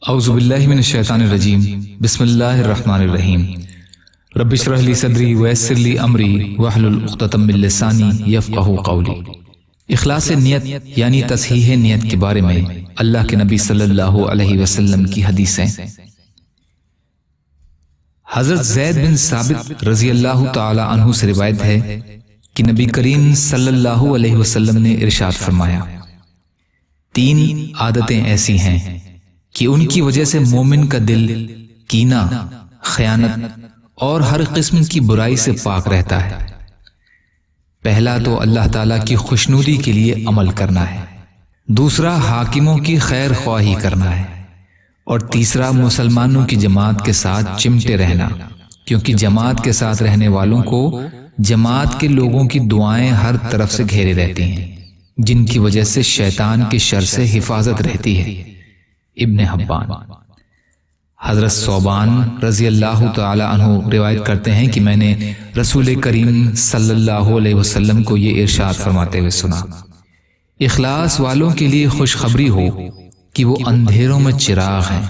اعوذ باللہ من الشیطان الرجیم بسم اللہ الرحمن الرحیم رب اشرح لی صدری ویسر لی امری واحلل عقدۃ من لسانی یفقہوا قولی۔ اخلاص نیت یعنی تصحیح نیت کے بارے میں اللہ کے نبی صلی اللہ علیہ وسلم کی حدیثیں۔ حضرت زید بن ثابت رضی اللہ تعالی عنہ سے روایت ہے کہ نبی کریم صلی اللہ علیہ وسلم نے ارشاد فرمایا، تین عادتیں ایسی ہیں کہ ان کی وجہ سے مومن کا دل کینہ، خیانت اور ہر قسم کی برائی سے پاک رہتا ہے۔ پہلا تو اللہ تعالیٰ کی خوشنودی کے لیے عمل کرنا ہے، دوسرا حاکموں کی خیر خواہی کرنا ہے، اور تیسرا مسلمانوں کی جماعت کے ساتھ چمٹے رہنا، کیونکہ جماعت کے ساتھ رہنے والوں کو جماعت کے لوگوں کی دعائیں ہر طرف سے گھیرے رہتی ہیں، جن کی وجہ سے شیطان کے شر سے حفاظت رہتی ہے۔ ابن حبان۔ حضرت ثوبان رضی اللہ تعالی عنہ روایت کرتے ہیں کہ میں نے رسول کریم صلی اللہ علیہ وسلم کو یہ ارشاد فرماتے ہوئے سنا، اخلاص والوں کے لیے خوشخبری ہو کہ وہ اندھیروں میں چراغ ہیں،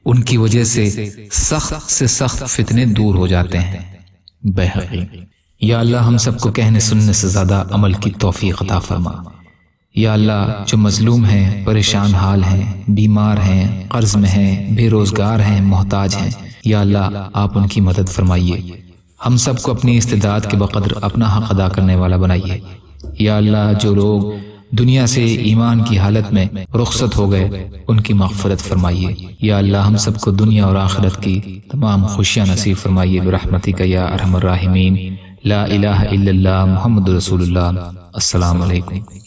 ان کی وجہ سے سخت سے سخت فتنے دور ہو جاتے ہیں۔ بیہقی۔ یا اللہ ہم سب کو کہنے سننے سے زیادہ عمل کی توفیق عطا فرما۔ یا اللہ جو مظلوم ہیں، پریشان حال ہیں، بیمار ہیں، قرض میں ہیں، بے روزگار ہیں، محتاج ہیں، یا اللہ آپ ان کی مدد فرمائیے، ہم سب کو اپنی استطاعت کے بقدر اپنا حق ادا کرنے والا بنائیے۔ یا اللہ جو لوگ دنیا سے ایمان کی حالت میں رخصت ہو گئے ان کی مغفرت فرمائیے۔ یا اللہ ہم سب کو دنیا اور آخرت کی تمام خوشیاں نصیب فرمائیے برحمتک یا ارحم الراحمین۔ لا الہ الا اللہ محمد رسول اللہ۔ السلام علیکم۔